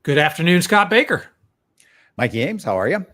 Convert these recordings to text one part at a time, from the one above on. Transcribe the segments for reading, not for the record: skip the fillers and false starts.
Good afternoon, Scott Baker. Mikey Ames, how are you?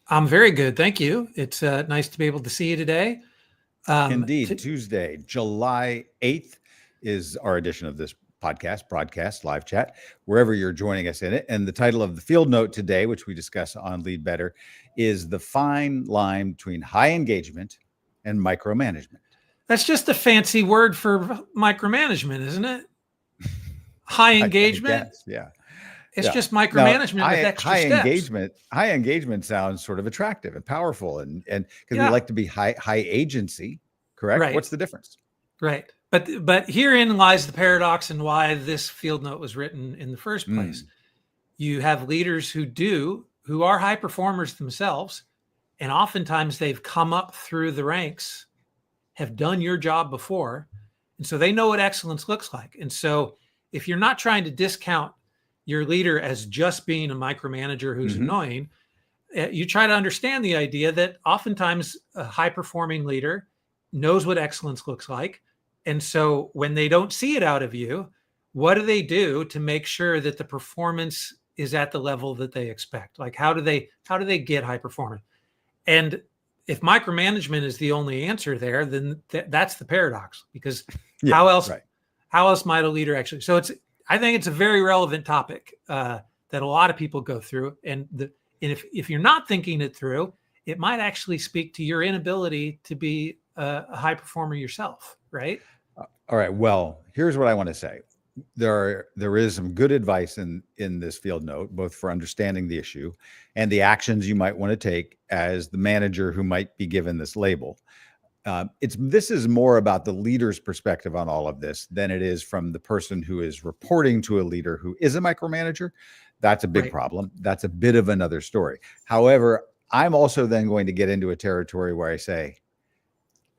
I'm very good. Thank you. It's nice to be able to see you today. Indeed. Tuesday, July 8th is our edition of this broadcast, live chat, wherever you're joining us in it. And the title of the field note today, which we discuss on Lead Better, is the fine line between high engagement and micromanagement. That's just a fancy word for micromanagement, isn't it? High engagement? I guess, yeah. It's just micromanagement with extra steps. High engagement sounds sort of attractive and powerful, and because we like to be high agency, correct? Right. What's the difference? Right. But herein lies the paradox and why this field note was written in the first place. You have leaders who are high performers themselves, and oftentimes they've come up through the ranks, have done your job before, and so they know what excellence looks like. And so if you're not trying to discount your leader as just being a micromanager who's annoying, you try to understand the idea that oftentimes a high-performing leader knows what excellence looks like. And so when they don't see it out of you, what do they do to make sure that the performance is at the level that they expect? Like, how do they get high performance? And if micromanagement is the only answer there, then that's the paradox, because how else might a leader actually? So I think it's a very relevant topic that a lot of people go through. And if you're not thinking it through, it might actually speak to your inability to be a high performer yourself, right? All right. Well, here's what I want to say. There is some good advice in this field note, both for understanding the issue and the actions you might want to take as the manager who might be given this label. This is more about the leader's perspective on all of this than it is from the person who is reporting to a leader who is a micromanager. That's a big problem. That's a bit of another story. However, I'm also then going to get into a territory where I say,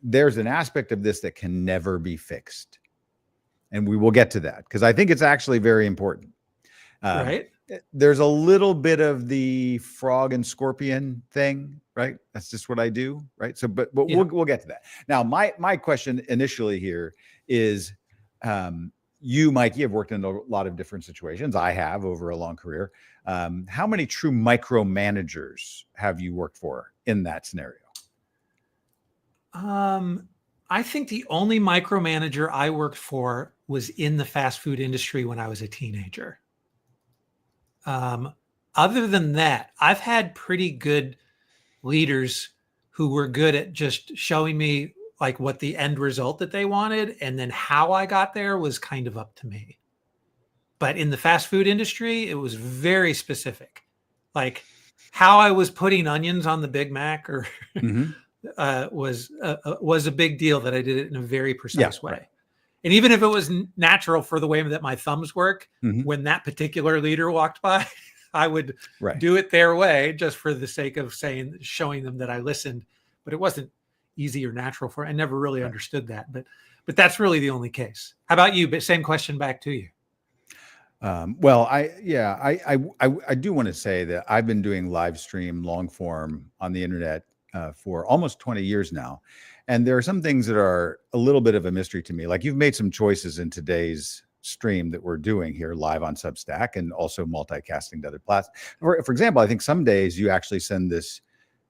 there's an aspect of this that can never be fixed. And we will get to that because I think it's actually very important. Right. There's a little bit of the frog and scorpion thing, right? That's just what I do, right? So, but we'll get to that. Now, my question initially here is, you, Mikey, have worked in a lot of different situations. I have over a long career. How many true micromanagers have you worked for in that scenario? I think the only micromanager I worked for was in the fast food industry when I was a teenager. Other than that, I've had pretty good leaders who were good at just showing me like what the end result that they wanted, and then how I got there was kind of up to me. But in the fast food industry, it was very specific, like how I was putting onions on the Big Mac or was a big deal, that I did it in a very precise way. Right. And even if it was natural for the way that my thumbs work, when that particular leader walked by, I would do it their way just for the sake of showing them that I listened. But it wasn't easy or natural for. I never really understood that. But that's really the only case. How about you? But same question back to you. Well, I do want to say that I've been doing live stream long form on the internet for almost 20 years now. And there are some things that are a little bit of a mystery to me. Like, you've made some choices in today's stream that we're doing here live on Substack and also multicasting to other platforms. For example, I think some days you actually send this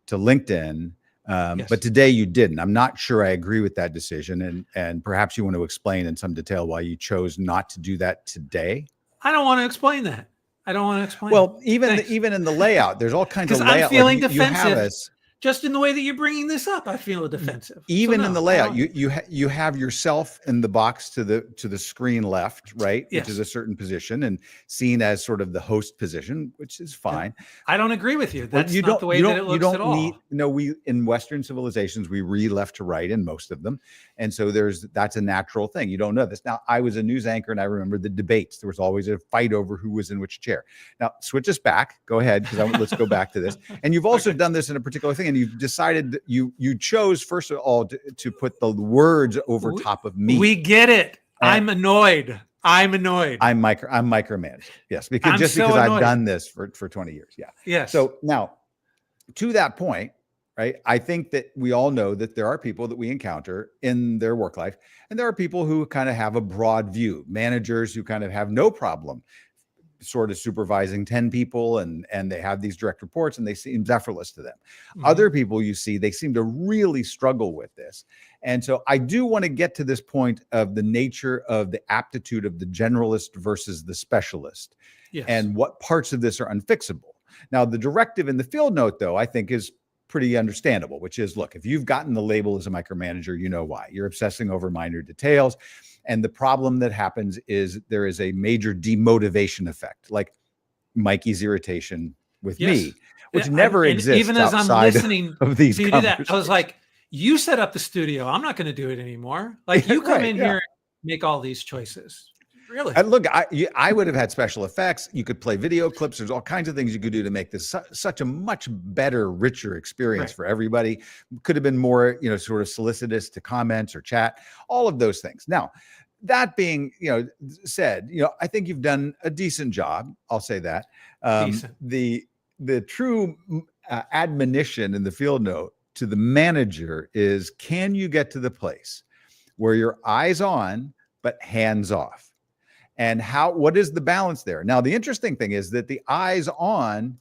to LinkedIn, but today you didn't. I'm not sure I agree with that decision. And perhaps you want to explain in some detail why you chose not to do that today. I don't want to explain that. Well, even in the layout, there's all kinds of layout. I'm feeling defensive. Just in the way that you're bringing this up, I feel defensive. Even in the layout, you have yourself in the box to the screen left, right? Which is a certain position and seen as sort of the host position, which is fine. I don't agree with you. That's not the way that it looks at all. We in Western civilizations, we read left to right in most of them. And so that's a natural thing. You don't know this. Now, I was a news anchor and I remember the debates. There was always a fight over who was in which chair. Now, switch us back. Go ahead, because let's go back to this. And you've also done this in a particular thing. And you've decided you chose, first of all, to put the words over top of me. We get it. I'm annoyed. I'm micromanaged. Yes, because I've done this for 20 years. Yeah. Yes. So now, to that point, right? I think that we all know that there are people that we encounter in their work life, and there are people who kind of have a broad view, managers who kind of have no problem sort of supervising 10 people and they have these direct reports and they seem effortless to them. Mhm. Other people you see, they seem to really struggle with this. And so I do want to get to this point of the nature of the aptitude of the generalist versus the specialist, Yes. and what parts of this are unfixable. Now, the directive in the field note, though, I think is pretty understandable, which is, look, if you've gotten the label as a micromanager, you know why. You're obsessing over minor details. And the problem that happens is there is a major demotivation effect, like Mikey's irritation with Yes. me, which And never exists even as I'm outside listening of these to you do that, I was conversations. like, you set up the studio. I'm not going to do it anymore. Like, you come Right, in yeah. here and make all these choices. Really? And look, I would have had special effects. You could play video clips. There's all kinds of things you could do to make this such a much better, richer experience Right. for everybody. Could have been more, sort of solicitous to comments or chat, all of those things. Now, that being, said, I think you've done a decent job. I'll say that. Decent. The true admonition in the field note to the manager is, can you get to the place where you're eyes on, but hands off? And what is the balance there? Now, the interesting thing is that the eyes on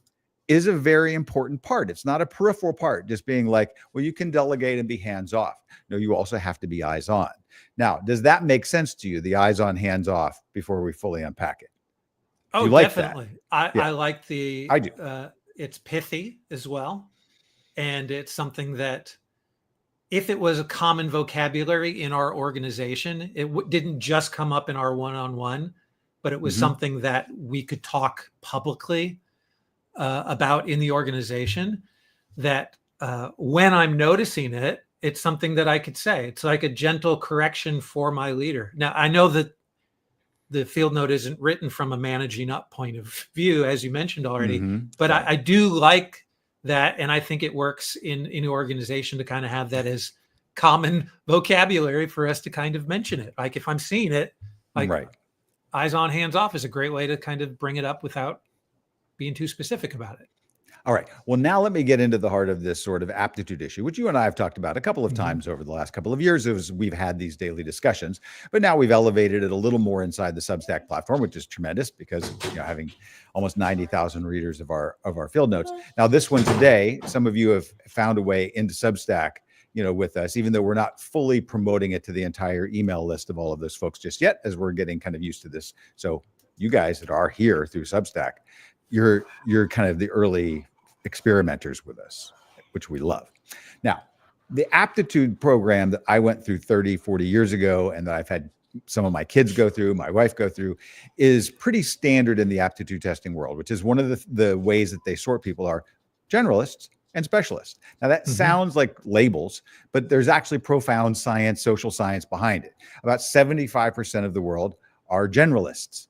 is a very important part. It's not a peripheral part, just being like, well, you can delegate and be hands off. No, you also have to be eyes on. Now, does that make sense to you, the eyes on, hands off, before we fully unpack it? Oh, you like definitely. that? I like the, I do. It's pithy as well. And it's something that, if it was a common vocabulary in our organization, it didn't just come up in our one-on-one, but it was something that we could talk publicly about in the organization, that when I'm noticing it, it's something that I could say. It's like a gentle correction for my leader. Now, I know that the field note isn't written from a managing up point of view, as you mentioned already, but Right. I do like that. And I think it works in an organization to kind of have that as common vocabulary for us to kind of mention it. Like, if I'm seeing it, like, Right. eyes on, hands off is a great way to kind of bring it up without being too specific about it. All right. Well, now let me get into the heart of this sort of aptitude issue, which you and I have talked about a couple of times over the last couple of years as we've had these daily discussions. But now we've elevated it a little more inside the Substack platform, which is tremendous because, having almost 90,000 readers of our field notes. Now, this one today, some of you have found a way into Substack, with us, even though we're not fully promoting it to the entire email list of all of those folks just yet, as we're getting kind of used to this. So you guys that are here through Substack, you're kind of the early experimenters with us, which we love. Now, the aptitude program that I went through 30, 40 years ago, and that I've had some of my kids go through, my wife go through, is pretty standard in the aptitude testing world, which is one of the ways that they sort people are generalists and specialists. Now, that sounds like labels, but there's actually profound science, social science behind it. About 75% of the world are generalists,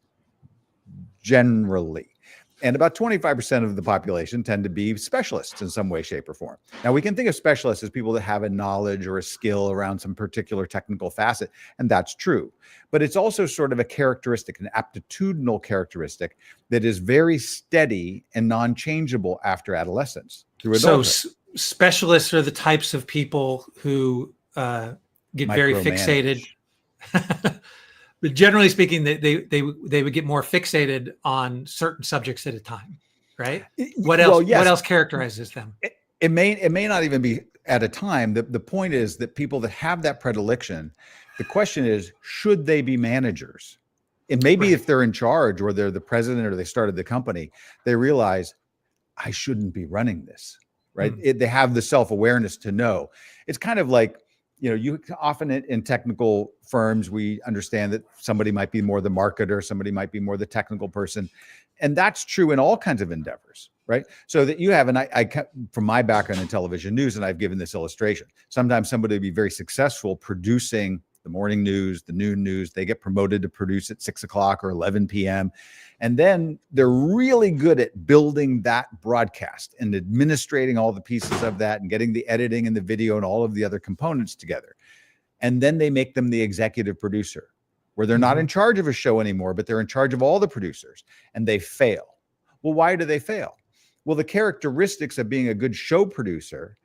generally. And about 25% of the population tend to be specialists in some way, shape, or form. Now, we can think of specialists as people that have a knowledge or a skill around some particular technical facet, and that's true. But it's also sort of a characteristic, an aptitudinal characteristic that is very steady and non-changeable after adolescence through adulthood. So specialists are the types of people who get very fixated. But generally speaking, they would get more fixated on certain subjects at a time, right? What else? Well, yes. What else characterizes them? It may not even be at a time. The point is that people that have that predilection, the question is, should they be managers? And maybe if they're in charge or they're the president or they started the company, they realize, I shouldn't be running this, right? They have the self-awareness to know. It's kind of like, you often in technical firms, we understand that somebody might be more the marketer, somebody might be more the technical person. And that's true in all kinds of endeavors, right? So that you have, and I from my background in television news, and I've given this illustration, sometimes somebody will be very successful producing the morning news, the noon news, they get promoted to produce at 6 o'clock or 11 p.m. And then they're really good at building that broadcast and administrating all the pieces of that and getting the editing and the video and all of the other components together. And then they make them the executive producer, where they're not in charge of a show anymore, but they're in charge of all the producers, and they fail. Well, why do they fail? Well, the characteristics of being a good show producer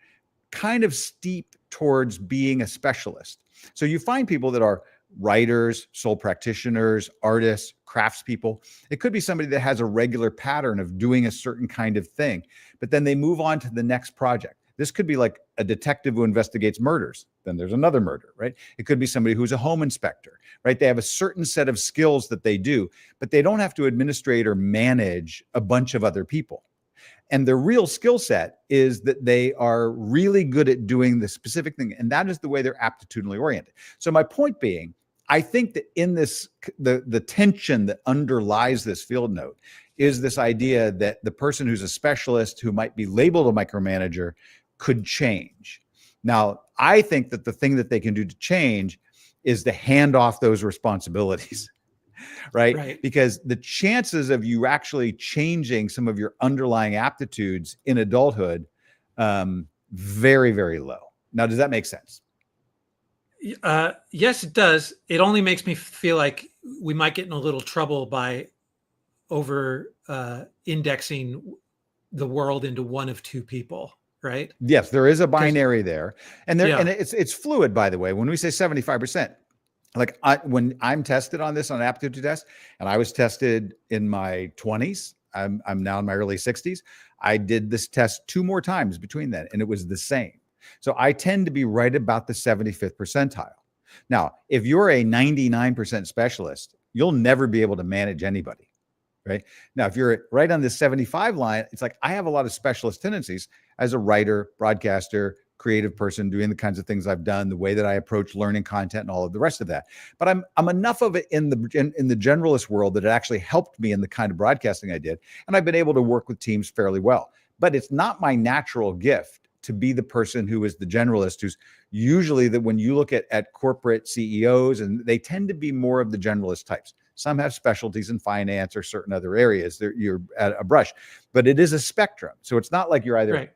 kind of steep towards being a specialist. So you find people that are writers, sole practitioners, artists, craftspeople. It could be somebody that has a regular pattern of doing a certain kind of thing, but then they move on to the next project. This could be like a detective who investigates murders. Then there's another murder, right? It could be somebody who's a home inspector, right? They have a certain set of skills that they do, but they don't have to administrate or manage a bunch of other people. And their real skill set is that they are really good at doing the specific thing. And that is the way they're aptitudinally oriented. So my point being, I think that in this, the tension that underlies this field note is this idea that the person who's a specialist who might be labeled a micromanager could change. Now, I think that the thing that they can do to change is to hand off those responsibilities. Right? Because the chances of you actually changing some of your underlying aptitudes in adulthood, very, very low. Now, does that make sense? Yes, it does. It only makes me feel like we might get in a little trouble by over indexing the world into one of two people, right? Yes, there is a binary there. And and it's fluid, by the way. When we say 75%, like when I'm tested on this on an aptitude test, and I was tested in my 20s, I'm now in my early 60s. I did this test 2 more times between then, and it was the same. So I tend to be right about the 75th percentile. Now, if you're a 99% specialist, you'll never be able to manage anybody, right? Now, if you're right on the 75 line, it's like I have a lot of specialist tendencies as a writer, broadcaster, creative person, doing the kinds of things I've done, the way that I approach learning content and all of the rest of that. But I'm enough of it in the generalist world that it actually helped me in the kind of broadcasting I did. And I've been able to work with teams fairly well. But it's not my natural gift to be the person who is the generalist, who's usually that when you look at corporate CEOs, and they tend to be more of the generalist types. Some have specialties in finance or certain other areas. You're at a brush, but it is a spectrum. So it's not like you're either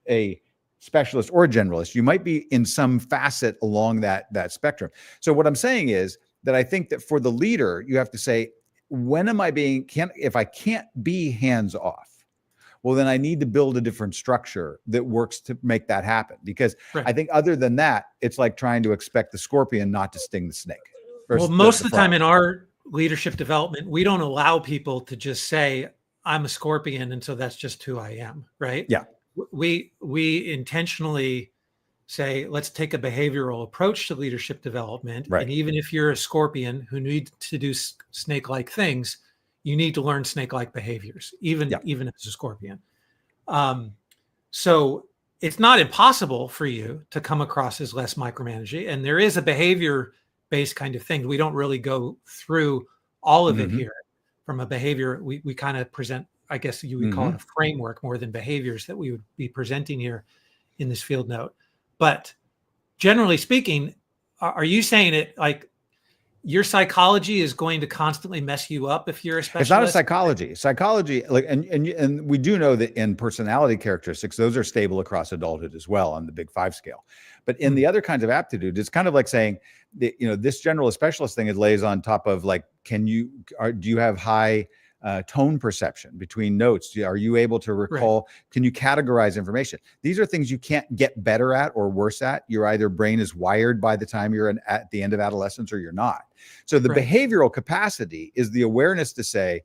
a specialist or a generalist. You might be in some facet along that spectrum. So what I'm saying is that I think that for the leader, you have to say, when am I if I can't be hands off, well, then I need to build a different structure that works to make that happen. Because I think other than that, it's like trying to expect the scorpion not to sting the snake. Well, most of the time in our leadership development, we don't allow people to just say, I'm a scorpion, and so that's just who I am, right? Yeah. We intentionally say, let's take a behavioral approach to leadership development. Right. And even if you're a scorpion who needs to do snake-like things, you need to learn snake-like behaviors, even as a scorpion. So it's not impossible for you to come across as less micromanaging. And there is a behavior-based kind of thing. We don't really go through all of it here. From a behavior, we kind of present, I guess you would call it a framework more than behaviors that we would be presenting here in this field note. But generally speaking, are you saying it like your psychology is going to constantly mess you up if you're a specialist? It's not a psychology. Psychology, like, and we do know that in personality characteristics, those are stable across adulthood as well on the Big 5 scale. But in the other kinds of aptitude, it's kind of like saying that, this generalist specialist thing, it lays on top of like, do you have high tone perception between notes? Are you able to recall? Can you categorize information? These are things you can't get better at or worse at. Your either brain is wired by the time you're at the end of adolescence or you're not. So the behavioral capacity is the awareness to say,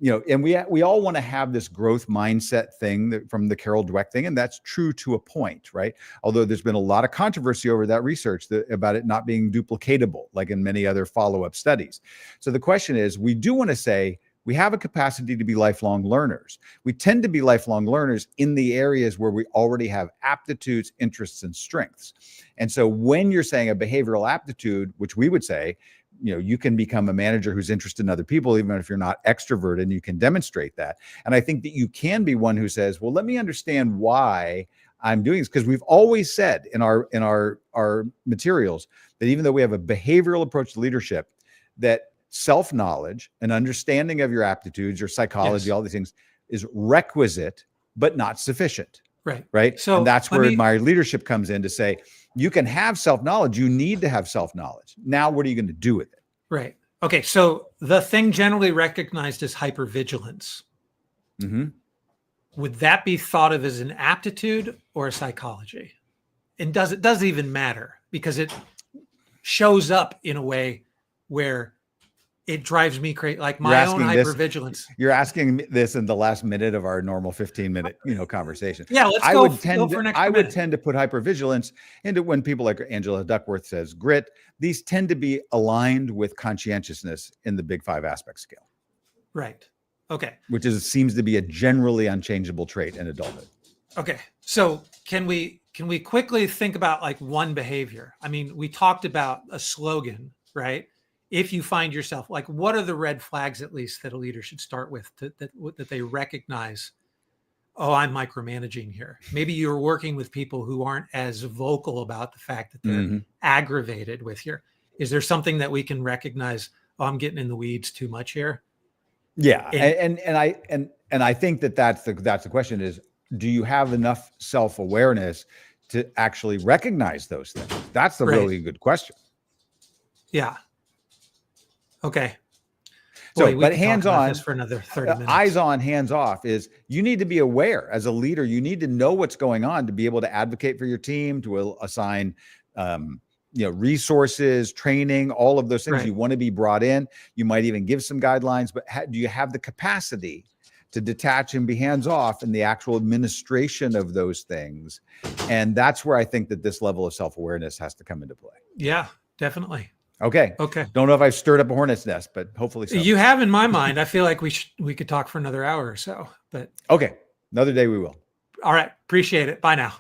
and we all want to have this growth mindset thing from the Carol Dweck thing, and that's true to a point, right? Although there's been a lot of controversy over that research about it not being duplicatable, like in many other follow-up studies. So the question is, we do want to say, we have a capacity to be lifelong learners. We tend to be lifelong learners in the areas where we already have aptitudes, interests, and strengths. And so when you're saying a behavioral aptitude, which we would say, you can become a manager who's interested in other people, even if you're not extroverted, and you can demonstrate that. And I think that you can be one who says, well, let me understand why I'm doing this. Because we've always said in our materials that even though we have a behavioral approach to leadership, that self-knowledge and understanding of your aptitudes, your psychology, all these things is requisite, but not sufficient. Right. So and that's where my leadership comes in to say, you can have self-knowledge. You need to have self-knowledge. Now, what are you going to do with it? Right. Okay. So the thing generally recognized as hypervigilance, would that be thought of as an aptitude or a psychology? And does it even matter? Because shows up in a way where it drives me crazy, like my own hypervigilance. You're asking this in the last minute of our normal 15-minute, conversation. Yeah, let's I go would for an extra I would minute. tend to put hypervigilance into when people like Angela Duckworth says grit. These tend to be aligned with conscientiousness in the Big Five aspect scale. Right. Okay. Which seems to be a generally unchangeable trait in adulthood. Okay. So can we quickly think about like one behavior? I mean, we talked about a slogan, right? If you find yourself, like, what are the red flags at least that a leader should start with that they recognize? Oh, I'm micromanaging here. Maybe you're working with people who aren't as vocal about the fact that they're aggravated with you. Is there something that we can recognize? Oh, I'm getting in the weeds too much here. Yeah, and I think that's the question is, do you have enough self-awareness to actually recognize those things? That's the really good question. Yeah. Okay. Boy, but hands on for another 30 minutes. Eyes on, hands off is you need to be aware as a leader. You need to know what's going on to be able to advocate for your team, to assign, resources, training, all of those things. Right. You want to be brought in. You might even give some guidelines, but do you have the capacity to detach and be hands off in the actual administration of those things? And that's where I think that this level of self-awareness has to come into play. Yeah, definitely. Okay. Don't know if I've stirred up a hornet's nest, but hopefully so. You have in my mind. I feel like we could talk for another hour or so, but okay. Another day we will. All right. Appreciate it. Bye now.